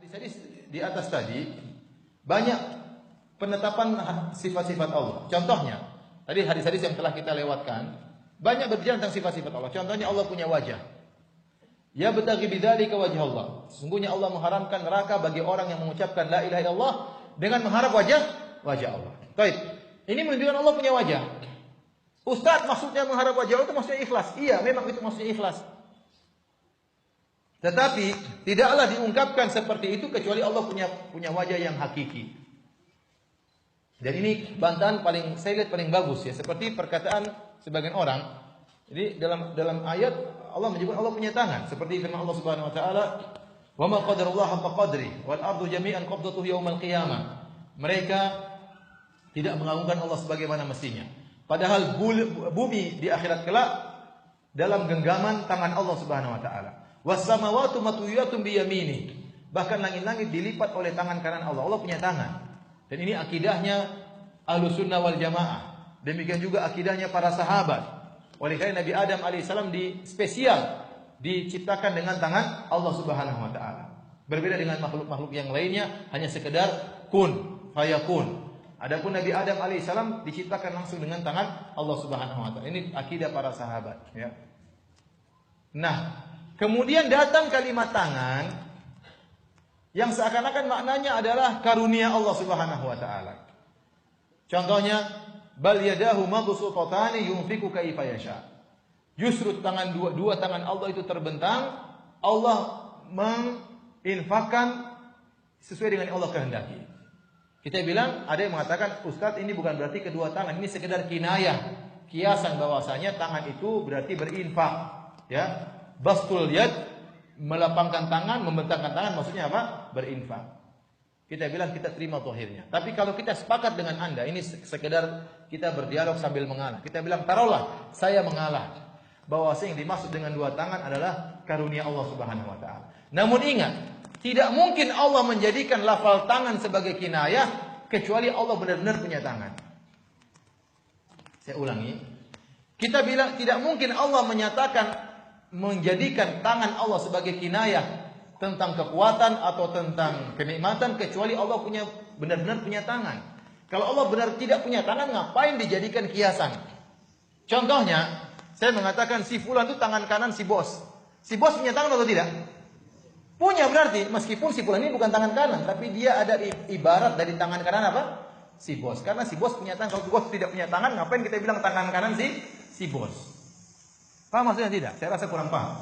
Hadis-hadis di atas tadi banyak penetapan sifat-sifat Allah. Contohnya, tadi hadis-hadis yang telah kita lewatkan banyak berbicara tentang sifat-sifat Allah. Contohnya Allah punya wajah. Ya betaghi bidzalika wajh Allah. Sesungguhnya Allah mengharamkan neraka bagi orang yang mengucapkan la ilaha illallah dengan mengharap wajah Allah. Baik. Ini menunjukkan Allah punya wajah. Ustaz, maksudnya mengharap wajah Allah itu maksudnya ikhlas. Iya, memang itu maksudnya ikhlas. Tetapi tidaklah diungkapkan seperti itu kecuali Allah punya wajah yang hakiki. Dan ini bantahan saya lihat paling bagus ya, seperti perkataan sebagian orang. Jadi dalam ayat Allah menyebut Allah punya tangan, seperti firman Allah Subhanahu wa taala, "Wa ma qadarullah haqqa qadri wal ardu jami'an qabdatuhu yaumal qiyamah." Mereka tidak mengagungkan Allah sebagaimana mestinya. Padahal bumi di akhirat kelak dalam genggaman tangan Allah Subhanahu wa taala. Was-samawati matwiyatun biyamini. Bahkan langit-langit dilipat oleh tangan kanan Allah. Allah punya tangan. Dan ini akidahnya Ahlussunnah wal Jamaah. Demikian juga akidahnya para sahabat. Oleh karena Nabi Adam alaihissalam spesial diciptakan dengan tangan Allah Subhanahu wa taala. Berbeda dengan makhluk-makhluk yang lainnya, hanya sekedar kun fayakun. Adapun Nabi Adam alaihissalam diciptakan langsung dengan tangan Allah Subhanahu wa taala. Ini akidah para sahabat ya. Nah, kemudian datang kalimat tangan yang seakan-akan maknanya adalah karunia Allah Subhanahu wa taala. Contohnya, bal yadahu mabsuutatan yunfiqu kaifa yasha. Justru dua tangan Allah itu terbentang, Allah menginfakkan sesuai dengan yang Allah kehendaki. Kita bilang, ada yang mengatakan, Ustaz ini bukan berarti kedua tangan, ini sekedar kinayah, kiasan bahwasanya tangan itu berarti berinfak, ya. Bastul yad, melapangkan tangan, membentangkan tangan, maksudnya apa? Berinfak. Kita bilang kita terima zahirnya. Tapi kalau kita sepakat dengan Anda, ini sekedar kita berdialog sambil mengalah. Kita bilang, taruhlah saya mengalah, bahwasanya yang dimaksud dengan dua tangan adalah karunia Allah Subhanahu wa taala. Namun ingat, tidak mungkin Allah menjadikan lafal tangan sebagai kinayah kecuali Allah benar-benar punya tangan. Saya ulangi. Kita bilang tidak mungkin Allah menjadikan tangan Allah sebagai kinayah tentang kekuatan atau tentang kenikmatan kecuali Allah benar-benar punya tangan. Kalau Allah benar tidak punya tangan, ngapain dijadikan kiasan? Contohnya, saya mengatakan si fulan itu tangan kanan si bos. Si bos punya tangan atau tidak? Punya, berarti meskipun si fulan ini bukan tangan kanan, tapi dia ada ibarat dari tangan kanan apa? Si bos. Karena si bos punya tangan. Kalau si bos tidak punya tangan, ngapain kita bilang tangan kanan si bos? Paham maksudnya tidak? Saya rasa kurang paham.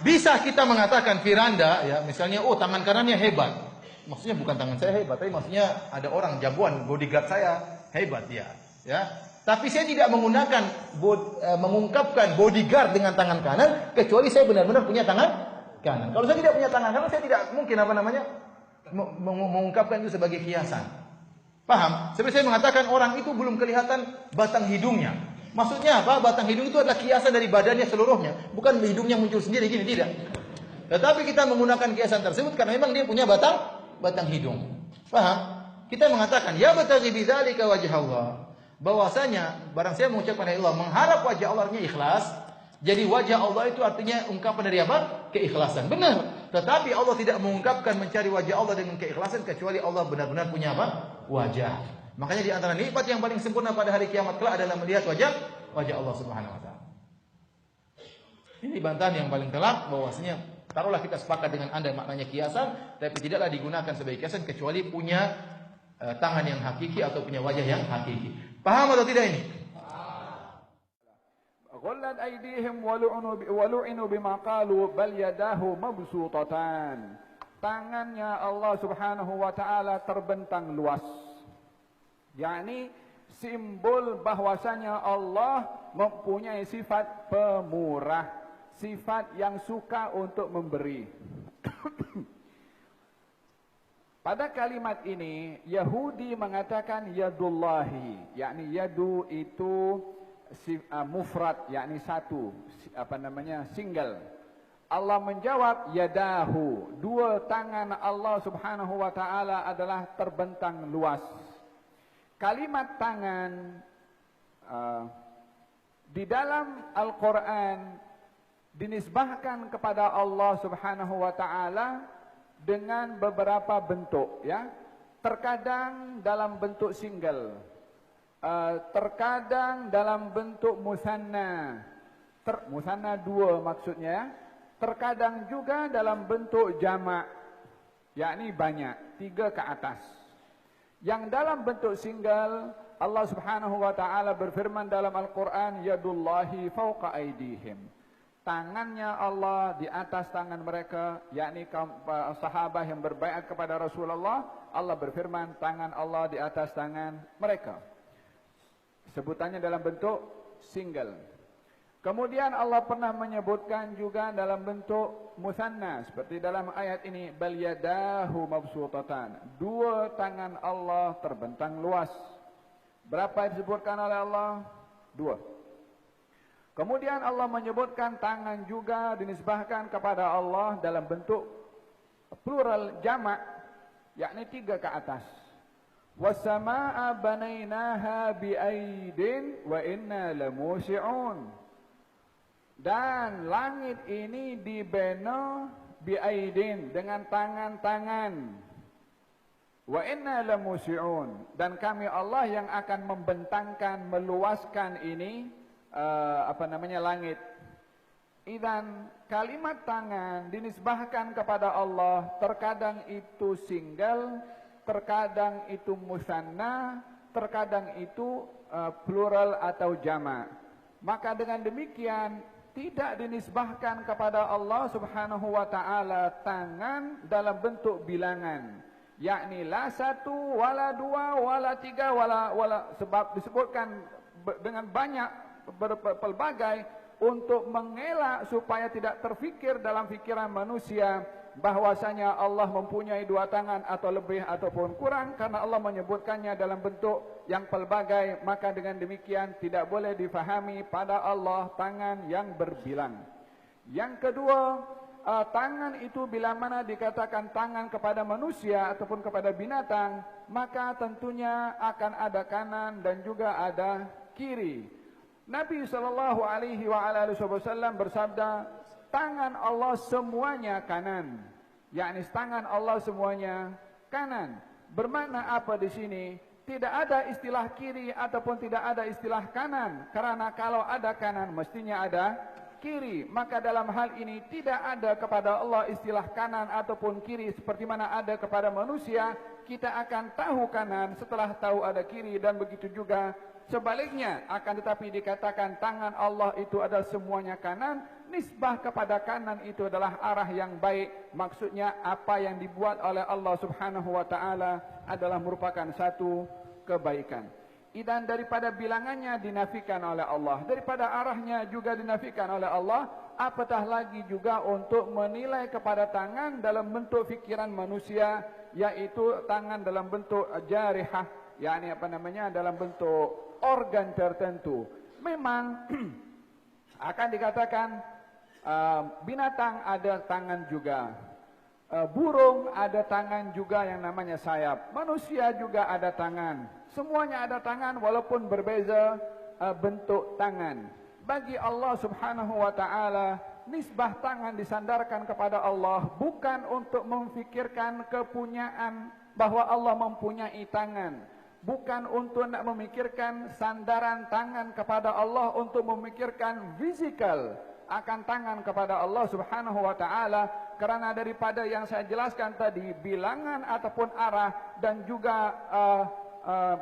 Bisa kita mengatakan Firanda, ya, misalnya, oh tangan kanannya hebat. Maksudnya bukan tangan saya hebat, tapi maksudnya ada orang jagoan, bodyguard saya hebat ya. Tapi saya tidak mengungkapkan bodyguard dengan tangan kanan kecuali saya benar-benar punya tangan kanan. Kalau saya tidak punya tangan kanan, saya tidak mungkin mengungkapkan itu sebagai kiasan. Paham? Seperti saya mengatakan orang itu belum kelihatan batang hidungnya. Maksudnya apa? Batang hidung itu adalah kiasan dari badannya seluruhnya, bukan hidungnya muncul sendiri gini, tidak. Tetapi kita menggunakan kiasan tersebut karena memang dia punya batang hidung. Paham? Kita mengatakan ya bataghi bidzalika wajh Allah. Bahwasanya barang saya mengucapkan Allah mengharap wajah Allah artinya ikhlas. Jadi wajah Allah itu artinya ungkapan dari apa? Keikhlasan. Benar. Tetapi Allah tidak mengungkapkan mencari wajah Allah dengan keikhlasan kecuali Allah benar-benar punya apa? Wajah. Makanya di antara nikmat yang paling sempurna pada hari kiamat kelak adalah melihat wajah Allah Subhanahu wa taala. Ini bantahan yang paling telak bahwasanya taruhlah kita sepakat dengan Anda maknanya kiasan, tapi tidaklah digunakan sebagai kiasan kecuali punya tangan yang hakiki atau punya wajah yang hakiki. Paham atau tidak ini? Ghullat aydihim wa lu'inu bima qalu bal yadahu mabsuutatan. Tangannya Allah Subhanahu wa taala terbentang luas. yakni simbol bahwasanya Allah mempunyai sifat pemurah, sifat yang suka untuk memberi. Pada kalimat ini Yahudi mengatakan yadullahi, yakni yadu itu mufrad, yakni satu, single. Allah menjawab yadahu, dua tangan Allah Subhanahu wa taala adalah terbentang luas. Kalimat tangan di dalam Al-Quran dinisbahkan kepada Allah Subhanahu wa taala dengan beberapa bentuk, ya. Terkadang dalam bentuk single, terkadang dalam bentuk musanna, musanna dua maksudnya, terkadang juga dalam bentuk jamak, yakni banyak, 3 ke atas. Yang dalam bentuk single, Allah Subhanahu wa taala berfirman dalam Al-Qur'an, yadullahi fawqa aydihim. Tangannya Allah di atas tangan mereka, yakni sahabat yang berbaiat kepada Rasulullah. Allah berfirman, tangan Allah di atas tangan mereka. Sebutannya dalam bentuk single. Kemudian Allah pernah menyebutkan juga dalam bentuk musanna, seperti dalam ayat ini, bal yadahu mabsutatan. 2 tangan Allah terbentang luas. Berapa yang disebutkan oleh Allah? 2. Kemudian Allah menyebutkan tangan juga dinisbahkan kepada Allah dalam bentuk plural jamak, yakni 3 ke atas. Was-samaa'a banainaha bi'aidin wa inna lamusi'un. Dan langit ini dibina bi'aidin, dengan tangan-tangan. Wa inna lamusi'un. Dan kami Allah yang akan membentangkan, meluaskan ini, langit. Idzan kalimat tangan dinisbahkan kepada Allah, terkadang itu single, terkadang itu musanna, terkadang itu plural atau jamak. Maka dengan demikian tidak dinisbahkan kepada Allah Subhanahu wa taala tangan dalam bentuk bilangan, yakni la 1 wala 2 wala 3 wala, sebab disebutkan dengan banyak pelbagai untuk mengelak supaya tidak terfikir dalam fikiran manusia bahwasanya Allah mempunyai 2 tangan atau lebih ataupun kurang, karena Allah menyebutkannya dalam bentuk yang pelbagai. Maka dengan demikian tidak boleh difahami pada Allah tangan yang berbilang. Yang kedua, tangan itu bila mana dikatakan tangan kepada manusia ataupun kepada binatang, maka tentunya akan ada kanan dan juga ada kiri. Nabi SAW bersabda, tangan Allah semuanya kanan, yakni tangan Allah semuanya kanan. Bermakna apa di sini? Tidak ada istilah kiri ataupun tidak ada istilah kanan, karena kalau ada kanan mestinya ada kiri. Maka dalam hal ini tidak ada kepada Allah istilah kanan ataupun kiri seperti mana ada kepada manusia. Kita akan tahu kanan setelah tahu ada kiri, dan begitu juga sebaliknya. Akan tetapi dikatakan tangan Allah itu adalah semuanya kanan, nisbah kepada kanan itu adalah arah yang baik. Maksudnya apa yang dibuat oleh Allah Subhanahu wa taala adalah merupakan satu kebaikan. Dan daripada bilangannya dinafikan oleh Allah, daripada arahnya juga dinafikan oleh Allah, apatah lagi juga untuk menilai kepada tangan dalam bentuk fikiran manusia, yaitu tangan dalam bentuk jarihah, yakni dalam bentuk organ tertentu. Memang akan dikatakan binatang ada tangan juga, burung ada tangan juga yang namanya sayap, manusia juga ada tangan, semuanya ada tangan walaupun berbeza bentuk tangan. Bagi Allah Subhanahu wa taala, nisbah tangan disandarkan kepada Allah bukan untuk memfikirkan kepunyaan bahwa Allah mempunyai tangan, bukan untuk nak memikirkan sandaran tangan kepada Allah, untuk memikirkan fisikal akan tangan kepada Allah Subhanahu wa taala, karena daripada yang saya jelaskan tadi, bilangan ataupun arah dan juga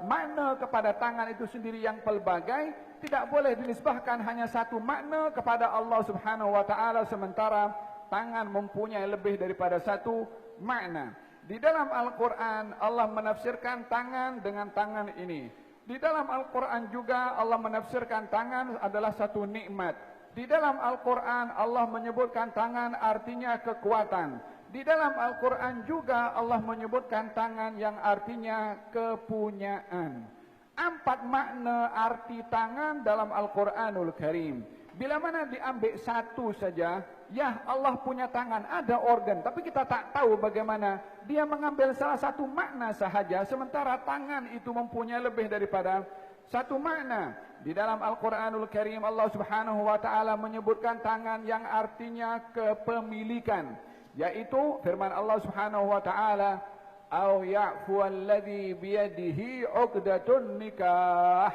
makna kepada tangan itu sendiri yang pelbagai, tidak boleh dinisbahkan hanya satu makna kepada Allah Subhanahu wa taala, sementara tangan mempunyai lebih daripada satu makna. Di dalam Al-Quran Allah menafsirkan tangan dengan tangan ini. Di dalam Al-Quran juga Allah menafsirkan tangan adalah satu nikmat. Di dalam Al-Quran Allah menyebutkan tangan artinya kekuatan. Di dalam Al-Quran juga Allah menyebutkan tangan yang artinya kepunyaan. 4 makna arti tangan dalam Al-Quranul Karim. Bila mana diambil satu saja, ya Allah punya tangan, ada organ, tapi kita tak tahu bagaimana dia mengambil salah satu makna sahaja, sementara tangan itu mempunyai lebih daripada Satu makna di dalam Al-Quranul Karim Allah Subhanahu wa Ta'ala menyebutkan tangan yang artinya kepemilikan, yaitu firman Allah Subhanahu wa Ta'ala, "Au ya'fu alladhi biyadihi 'uqdatun nikah,"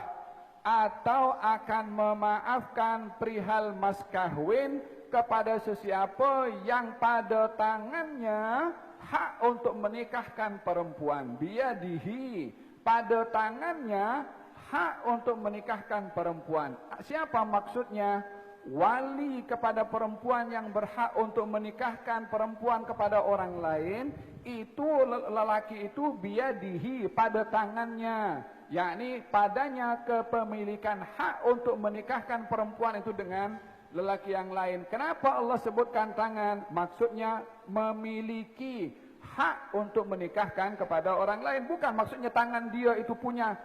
atau akan memaafkan perihal mas kahwin kepada sesiapa yang pada tangannya hak untuk menikahkan perempuan. Biyadihi, pada tangannya hak untuk menikahkan perempuan. Siapa maksudnya? Wali kepada perempuan yang berhak untuk menikahkan perempuan kepada orang lain, itu lelaki itu biyadihi, pada tangannya, yakni padanya kepemilikan hak untuk menikahkan perempuan itu dengan lelaki yang lain. Kenapa Allah sebutkan tangan? Maksudnya memiliki hak untuk menikahkan kepada orang lain. Bukan maksudnya tangan dia itu punya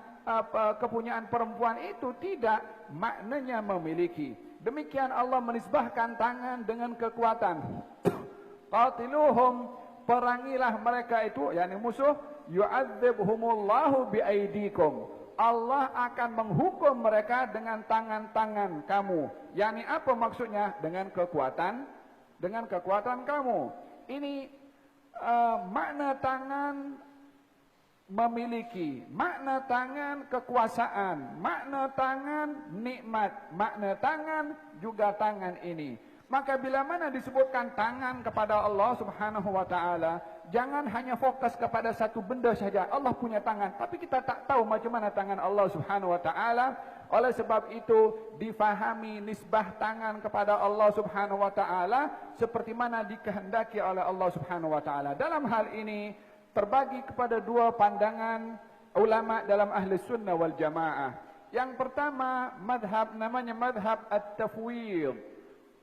kepunyaan perempuan itu, tidak. Maknanya memiliki. Demikian Allah menisbahkan tangan dengan kekuatan. Qatiluhum, perangilah mereka itu, yakni musuh, yu'adzibhumullahu biaidikum. Allah akan menghukum mereka dengan tangan-tangan kamu. Yakni apa maksudnya? Dengan kekuatan kamu. Ini makna tangan memiliki, makna tangan kekuasaan, makna tangan nikmat, makna tangan juga tangan ini. Maka bila mana disebutkan tangan kepada Allah Subhanahu wa Ta'ala, jangan hanya fokus kepada satu benda saja. Allah punya tangan, tapi kita tak tahu macam mana tangan Allah Subhanahu wa Ta'ala. Oleh sebab itu difahami nisbah tangan kepada Allah Subhanahu wa Ta'ala seperti mana dikehendaki oleh Allah Subhanahu wa Ta'ala. Dalam hal ini terbagi kepada dua pandangan ulama dalam ahli sunnah wal jamaah. Yang pertama madhab, namanya madhab at-tafwid.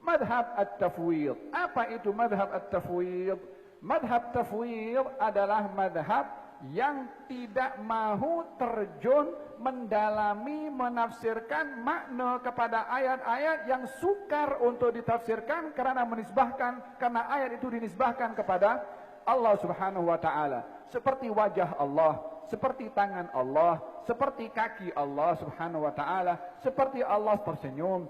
Madhab at-tafwid. Apa itu madhab at-tafwid? Madhab tafwid adalah madhab yang tidak mahu terjun mendalami menafsirkan makna kepada ayat-ayat yang sukar untuk ditafsirkan karena ayat itu dinisbahkan kepada Allah Subhanahu wa Ta'ala. Seperti wajah Allah, seperti tangan Allah, seperti kaki Allah Subhanahu wa Ta'ala, seperti Allah tersenyum.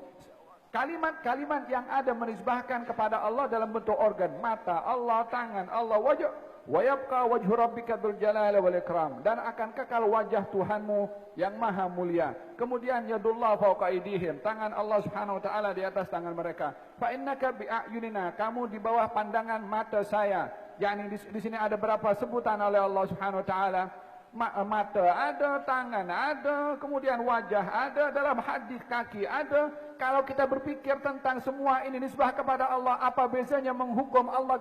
Kalimat-kalimat yang ada menisbahkan kepada Allah dalam bentuk organ, mata Allah, tangan Allah, wajah. Wa yabqa wajhu rabbika dzul jalali wal ikram, dan akan kekal wajah Tuhanmu yang maha mulia. Kemudian yadullah fawqa aydihim, tangan Allah Subhanahu wa Ta'ala di atas tangan mereka. Fa innaka bi a'yunina, kamu di bawah pandangan mata saya. yakni di sini ada berapa sebutan oleh Allah Subhanahu wa taala. Mata ada, tangan ada, kemudian wajah ada, dalam hadis kaki ada. Kalau kita berpikir tentang semua ini nisbah kepada Allah, apa bezanya menghukum Allah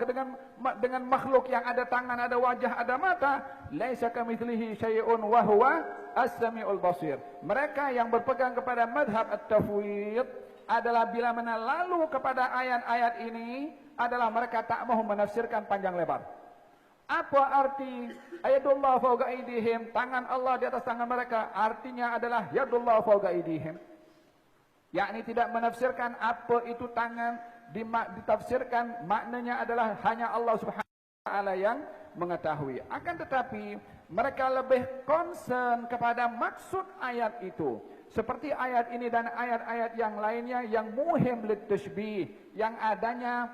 dengan makhluk yang ada tangan, ada wajah, ada mata? Laisa kamitslihi syai'un wa huwa as-sami'ul basir. Mereka yang berpegang kepada madhab at-tafwid adalah bila mana lalu kepada ayat-ayat ini adalah mereka tak mahu menafsirkan panjang lebar. Apa arti ayatullah fawqa aydihim, tangan Allah di atas tangan mereka? Artinya adalah yadullah fawqa aydihim, yakni tidak menafsirkan apa itu tangan, ditafsirkan maknanya adalah hanya Allah Subhanahu wa taala yang mengetahui. Akan tetapi mereka lebih concern kepada maksud ayat itu, seperti ayat ini dan ayat-ayat yang lainnya yang muhim litashbih, yang adanya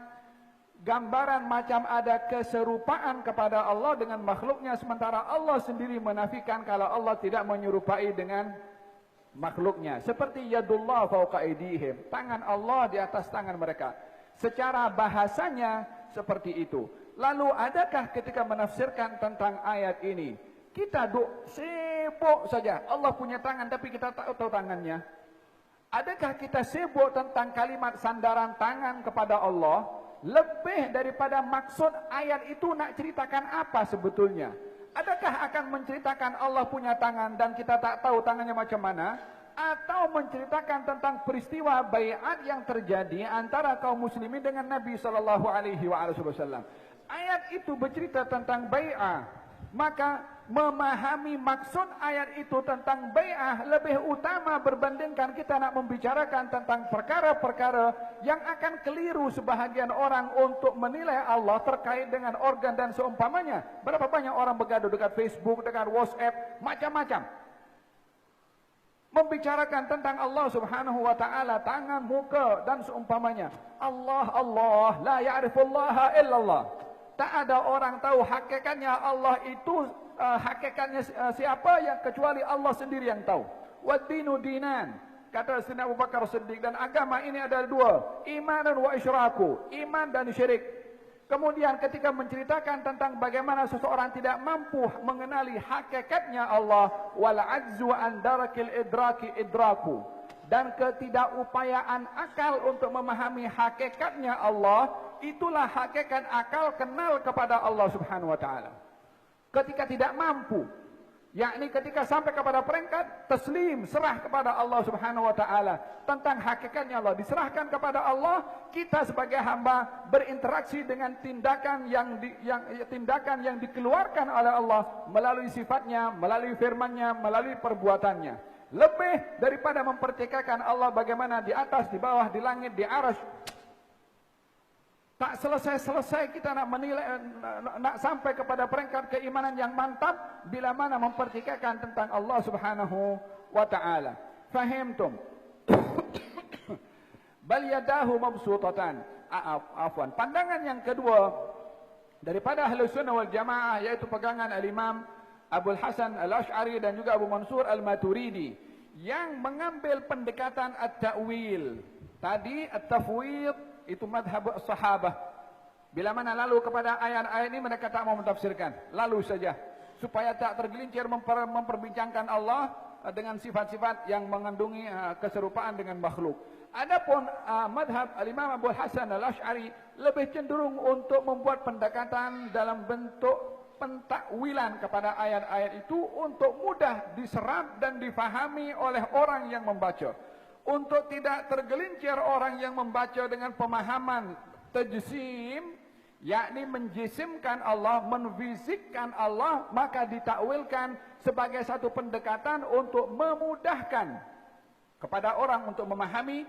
gambaran macam ada keserupaan kepada Allah dengan makhluknya, sementara Allah sendiri menafikan kalau Allah tidak menyerupai dengan makhluknya. Seperti yadullah fawqa aydihim, tangan Allah di atas tangan mereka. Secara bahasanya seperti itu. Lalu adakah ketika menafsirkan tentang ayat ini kita sibuk saja Allah punya tangan tapi kita tak tahu tangannya? Adakah kita sibuk tentang kalimat sandaran tangan kepada Allah lebih daripada maksud ayat itu nak ceritakan apa sebetulnya? Adakah akan menceritakan Allah punya tangan dan kita tak tahu tangannya macam mana? Atau menceritakan tentang peristiwa bai'at yang terjadi antara kaum muslimin dengan Nabi SAW? Ayat itu bercerita tentang bai'ah, maka memahami maksud ayat itu tentang bai'ah lebih utama berbandingkan kita nak membicarakan tentang perkara-perkara yang akan keliru sebahagian orang untuk menilai Allah terkait dengan organ dan seumpamanya. Berapa banyak orang bergaduh dekat Facebook, dekat WhatsApp, macam-macam. membicarakan tentang Allah Subhanahu wa taala, tangan, muka dan seumpamanya. Allah, la ya'rifullaha illallah. Tak ada orang tahu hakikatnya Allah itu, hakikatnya siapa yang kecuali Allah sendiri yang tahu. Wad-dinu dinan, kata Sayyidina Abu Bakar Siddiq, dan agama ini ada dua, iman dan wa isyraku, iman dan syirik. Kemudian ketika menceritakan tentang bagaimana seseorang tidak mampu mengenali hakikatnya Allah, wal ajzu an darakil idraki idraku, dan ketidakupayaan akal untuk memahami hakikatnya Allah, itulah hakikat akal kenal kepada Allah Subhanahu wa taala. Ketika tidak mampu, yakni ketika sampai kepada peringkat taslim, serah kepada Allah Subhanahu wa taala tentang hakikatnya Allah, diserahkan kepada Allah, kita sebagai hamba berinteraksi dengan tindakan yang dikeluarkan oleh Allah melalui sifatnya, melalui firman-Nya, melalui perbuatannya. Lebih daripada mempertikaikan Allah bagaimana di atas, di bawah, di langit, di arsy. Tak selesai-selesai kita nak menilai, nak sampai kepada peringkat keimanan yang mantap bila mana mempertikaikan tentang Allah Subhanahu wa taala. Fahimtum? Bal yadahu mabsutatan. Afwan. Pandangan yang kedua daripada Ahlus Sunnah wal Jamaah, yaitu pegangan Al-Imam Abdul Hasan Al-Asy'ari dan juga Abu Mansur Al-Maturidi, yang mengambil pendekatan at-ta'wil. Tadi at-tafwid itu madhab sahabah. Bila mana lalu kepada ayat-ayat ini mereka tak mau mentafsirkan, lalu saja, supaya tak tergelincir memperbincangkan Allah dengan sifat-sifat yang mengandungi keserupaan dengan makhluk. Adapun madhab al-Imam Abu Hasan Al-Asy'ari lebih cenderung untuk membuat pendekatan dalam bentuk pentakwilan kepada ayat-ayat itu untuk mudah diserap dan difahami oleh orang yang membaca. Untuk tidak tergelincir orang yang membaca dengan pemahaman tajsim, yakni menjisimkan Allah, menfizikkan Allah, maka ditakwilkan sebagai satu pendekatan untuk memudahkan kepada orang untuk memahami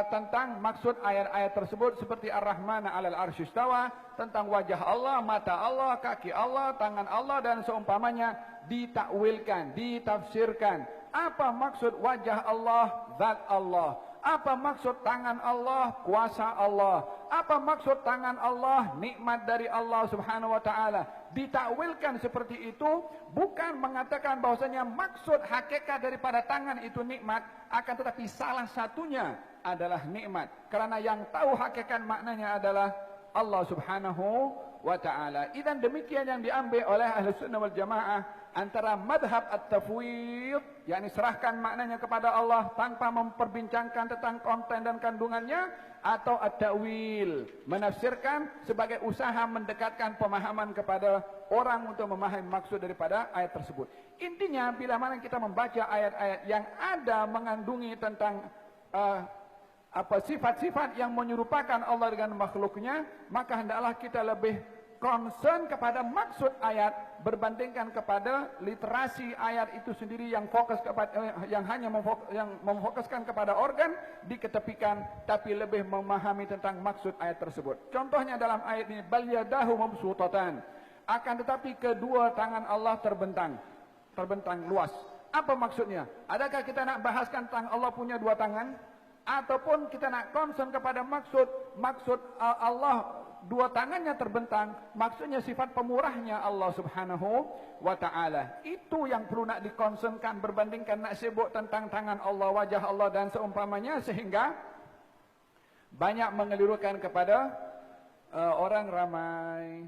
tentang maksud ayat-ayat tersebut, seperti Ar-Rahman 'alal 'arsy istawa, tentang wajah Allah, mata Allah, kaki Allah, tangan Allah dan seumpamanya, ditakwilkan, ditafsirkan. Apa maksud wajah Allah, zat Allah? Apa maksud tangan Allah, kuasa Allah? Apa maksud tangan Allah, nikmat dari Allah Subhanahu wa taala? Ditakwilkan seperti itu, bukan mengatakan bahwasanya maksud hakikat daripada tangan itu nikmat, akan tetapi salah satunya adalah nikmat. Karena yang tahu hakikat maknanya adalah Allah Subhanahu wa taala. Idzan demikian yang diambil oleh Ahlus Sunnah wal Jamaah antara madhab at-tafwid, yakni serahkan maknanya kepada Allah tanpa memperbincangkan tentang konten dan kandungannya, atau at-ta'wil, menafsirkan sebagai usaha mendekatkan pemahaman kepada orang untuk memahami maksud daripada ayat tersebut. Intinya, bila mana kita membaca ayat-ayat yang ada mengandungi tentang sifat-sifat yang menyerupakan Allah dengan makhluknya, maka hendaklah kita lebih concern kepada maksud ayat berbandingkan kepada literasi ayat itu sendiri yang fokus kepada yang hanya memfokuskan kepada organ diketepikan, tapi lebih memahami tentang maksud ayat tersebut. Contohnya dalam ayat ini, bal yadahu mabsutatan, akan tetapi kedua tangan Allah terbentang luas. Apa maksudnya? Adakah kita nak bahaskan tentang Allah punya dua tangan, ataupun kita nak concern kepada maksud Allah dua tangannya terbentang, maksudnya sifat pemurahnya Allah Subhanahu wa taala. Itu yang perlu nak dikonsumkan berbandingkan nak sibuk tentang tangan Allah, wajah Allah dan seumpamanya, sehingga banyak mengelirukan kepada orang ramai.